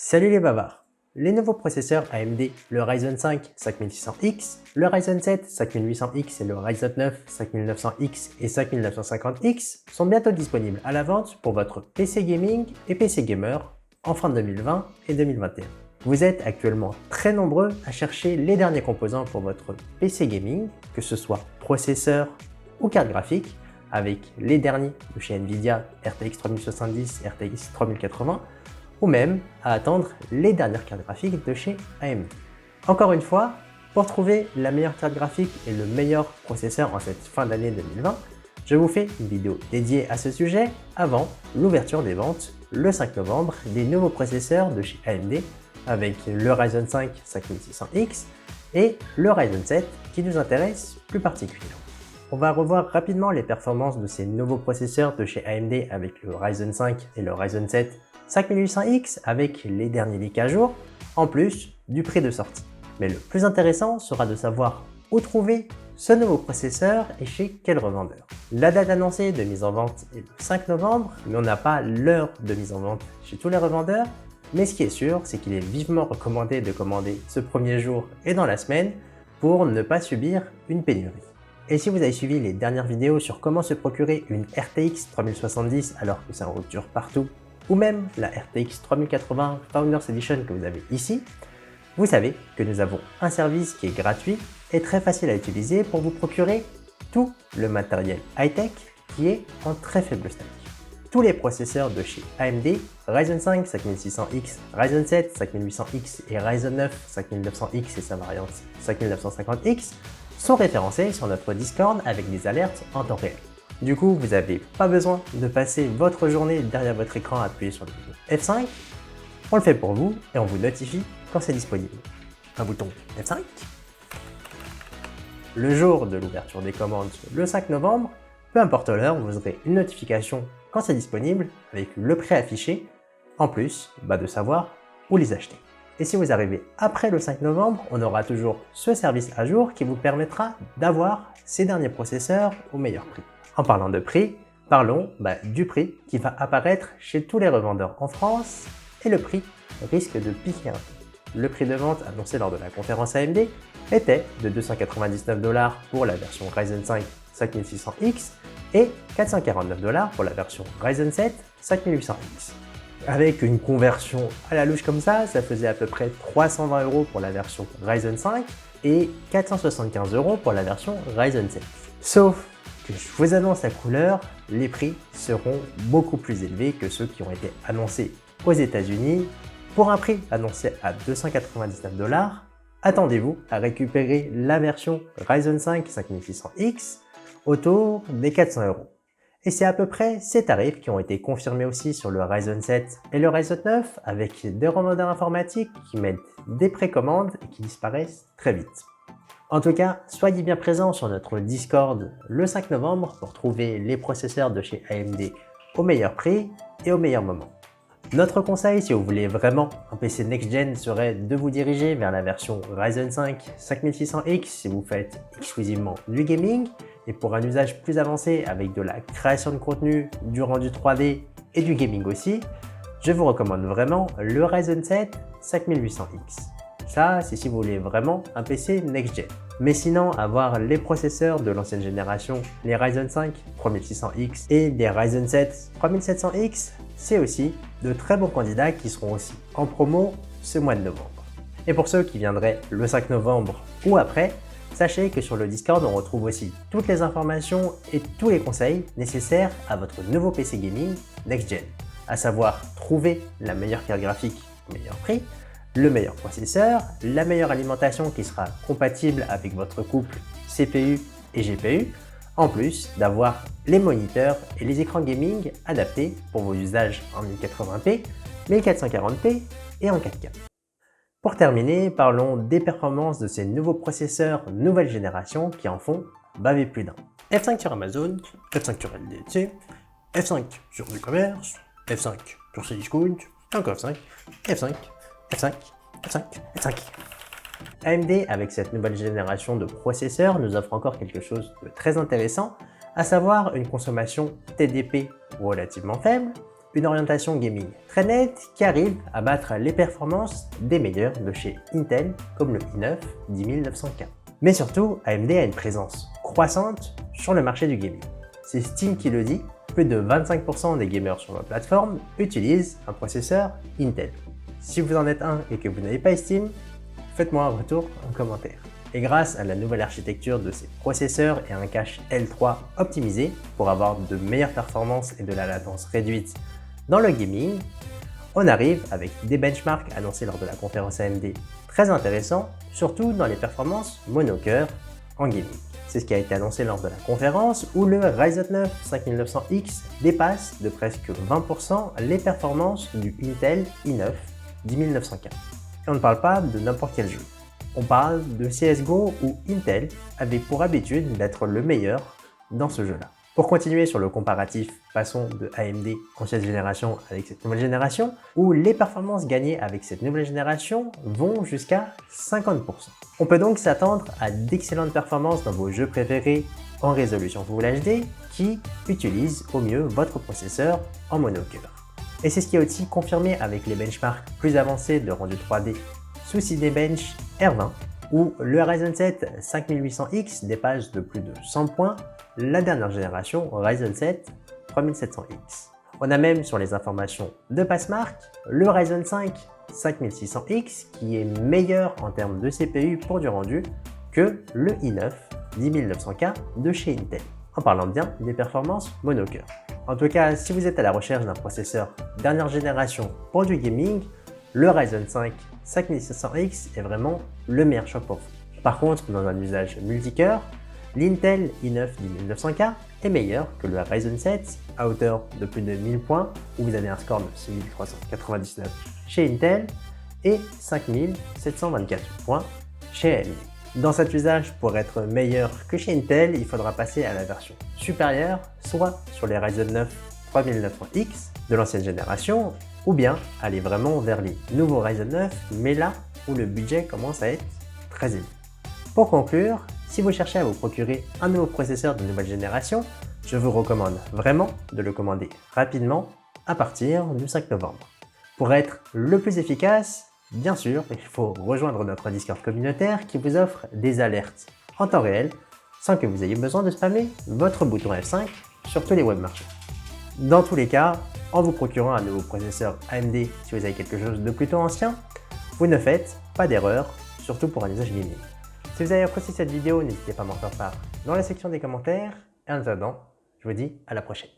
Salut les bavards! Les nouveaux processeurs AMD, le Ryzen 5 5600X, le Ryzen 7 5800X et le Ryzen 9 5900X et 5950X sont bientôt disponibles à la vente pour votre PC gaming et PC gamer en fin 2020 et 2021. Vous êtes actuellement très nombreux à chercher les derniers composants pour votre PC gaming, que ce soit processeur ou carte graphique, avec les derniers de chez Nvidia RTX 3070, RTX 3080, ou même à attendre les dernières cartes graphiques de chez AMD. Encore une fois, pour trouver la meilleure carte graphique et le meilleur processeur en cette fin d'année 2020, je vous fais une vidéo dédiée à ce sujet avant l'ouverture des ventes le 5 novembre des nouveaux processeurs de chez AMD avec le Ryzen 5 5600X et le Ryzen 7 qui nous intéresse plus particulièrement. On va revoir rapidement les performances de ces nouveaux processeurs de chez AMD avec le Ryzen 5 et le Ryzen 7 5800X avec les derniers leaks à jour, en plus du prix de sortie. Mais le plus intéressant sera de savoir où trouver ce nouveau processeur et chez quel revendeur. La date annoncée de mise en vente est le 5 novembre, mais on n'a pas l'heure de mise en vente chez tous les revendeurs. Mais ce qui est sûr, c'est qu'il est vivement recommandé de commander ce premier jour et dans la semaine pour ne pas subir une pénurie. Et si vous avez suivi les dernières vidéos sur comment se procurer une RTX 3070 alors que c'est en rupture partout, ou même la RTX 3080 Founders Edition que vous avez ici, vous savez que nous avons un service qui est gratuit et très facile à utiliser pour vous procurer tout le matériel high-tech qui est en très faible stock. Tous les processeurs de chez AMD, Ryzen 5 5600X, Ryzen 7 5800X et Ryzen 9 5900X et sa variante 5950X sont référencés sur notre Discord avec des alertes en temps réel. Du coup, vous n'avez pas besoin de passer votre journée derrière votre écran à appuyer sur le bouton F5. On le fait pour vous et on vous notifie quand c'est disponible. Un bouton F5. Le jour de l'ouverture des commandes, le 5 novembre, peu importe l'heure, vous aurez une notification quand c'est disponible avec le prix affiché, en plus de savoir où les acheter. Et si vous arrivez après le 5 novembre, on aura toujours ce service à jour qui vous permettra d'avoir ces derniers processeurs au meilleur prix. En parlant de prix, parlons du prix qui va apparaître chez tous les revendeurs en France et le prix risque de piquer un peu. Le prix de vente annoncé lors de la conférence AMD était de 299 $ pour la version Ryzen 5 5600X et 449 $ pour la version Ryzen 7 5800X. Avec une conversion à la louche comme ça faisait à peu près 320 € pour la version Ryzen 5 et 475 € pour la version Ryzen 7. Sauf que je vous annonce la couleur, les prix seront beaucoup plus élevés que ceux qui ont été annoncés aux États-Unis. Pour un prix annoncé à 299 $, attendez-vous à récupérer la version Ryzen 5 5600X autour des 400 €. Et c'est à peu près ces tarifs qui ont été confirmés aussi sur le Ryzen 7 et le Ryzen 9 avec des revendeurs informatiques qui mettent des précommandes et qui disparaissent très vite. En tout cas, soyez bien présents sur notre Discord le 5 novembre pour trouver les processeurs de chez AMD au meilleur prix et au meilleur moment. Notre conseil, si vous voulez vraiment un PC next-gen, serait de vous diriger vers la version Ryzen 5 5600X si vous faites exclusivement du gaming et pour un usage plus avancé avec de la création de contenu, du rendu 3D et du gaming aussi, je vous recommande vraiment le Ryzen 7 5800X. Ça, c'est si vous voulez vraiment un PC next-gen. Mais sinon, avoir les processeurs de l'ancienne génération, les Ryzen 5 3600X et les Ryzen 7 3700X, c'est aussi de très bons candidats qui seront aussi en promo ce mois de novembre. Et pour ceux qui viendraient le 5 novembre ou après, sachez que sur le Discord, on retrouve aussi toutes les informations et tous les conseils nécessaires à votre nouveau PC gaming next-gen, à savoir trouver la meilleure carte graphique au meilleur prix, le meilleur processeur, la meilleure alimentation qui sera compatible avec votre couple CPU et GPU, en plus d'avoir les moniteurs et les écrans gaming adaptés pour vos usages en 1080p, 1440p et en 4K. Pour terminer, parlons des performances de ces nouveaux processeurs nouvelle génération qui en font baver plus d'un. F5 sur Amazon, F5 sur LDC, F5 sur e-commerce, F5 sur Cdiscount, encore F5, F5, F5, F5, F5. AMD, avec cette nouvelle génération de processeurs, nous offre encore quelque chose de très intéressant, à savoir une consommation TDP relativement faible une orientation gaming très nette qui arrive à battre les performances des meilleurs de chez Intel comme le i9 10900K. Mais surtout, AMD a une présence croissante sur le marché du gaming. C'est Steam qui le dit, plus de 25% des gamers sur la plateforme utilisent un processeur Intel. Si vous en êtes un et que vous n'avez pas Steam, faites-moi un retour en commentaire. Et grâce à la nouvelle architecture de ces processeurs et un cache L3 optimisé pour avoir de meilleures performances et de la latence réduite dans le gaming, on arrive avec des benchmarks annoncés lors de la conférence AMD très intéressants, surtout dans les performances monocœur en gaming. C'est ce qui a été annoncé lors de la conférence où le Ryzen 9 5900X dépasse de presque 20% les performances du Intel i9 10900K. Et on ne parle pas de n'importe quel jeu. On parle de CSGO où Intel avait pour habitude d'être le meilleur dans ce jeu-là. Pour continuer sur le comparatif, passons de AMD ancienne génération avec cette nouvelle génération, où les performances gagnées avec cette nouvelle génération vont jusqu'à 50%. On peut donc s'attendre à d'excellentes performances dans vos jeux préférés en résolution Full HD qui utilisent au mieux votre processeur en monocœur. Et c'est ce qui est aussi confirmé avec les benchmarks plus avancés de rendu 3D sous Cinebench R20, où le Ryzen 7 5800X dépasse de plus de 100 points la dernière génération Ryzen 7 3700X. On a même sur les informations de Passmark le Ryzen 5 5600X qui est meilleur en termes de CPU pour du rendu que le i9 10900K de chez Intel, en parlant bien des performances monocœur. En tout cas, si vous êtes à la recherche d'un processeur dernière génération pour du gaming, le Ryzen 5 5600X est vraiment le meilleur choix pour vous. Par contre, dans un usage multicœur, l'Intel i9 10900K est meilleur que le Ryzen 7 à hauteur de plus de 1000 points où vous avez un score de 6399 chez Intel et 5724 points chez AMD. Dans cet usage, pour être meilleur que chez Intel, il faudra passer à la version supérieure, soit sur les Ryzen 9 3900X de l'ancienne génération, ou bien aller vraiment vers les nouveaux Ryzen 9, mais là où le budget commence à être très élevé. Pour conclure, si vous cherchez à vous procurer un nouveau processeur de nouvelle génération, je vous recommande vraiment de le commander rapidement à partir du 5 novembre. Pour être le plus efficace, bien sûr, il faut rejoindre notre Discord communautaire qui vous offre des alertes en temps réel sans que vous ayez besoin de spammer votre bouton F5 sur tous les webmarchés. Dans tous les cas, en vous procurant un nouveau processeur AMD si vous avez quelque chose de plutôt ancien, vous ne faites pas d'erreur, surtout pour un usage gaming. Si vous avez apprécié cette vidéo, n'hésitez pas à m'en faire part dans la section des commentaires. Et en attendant, je vous dis à la prochaine.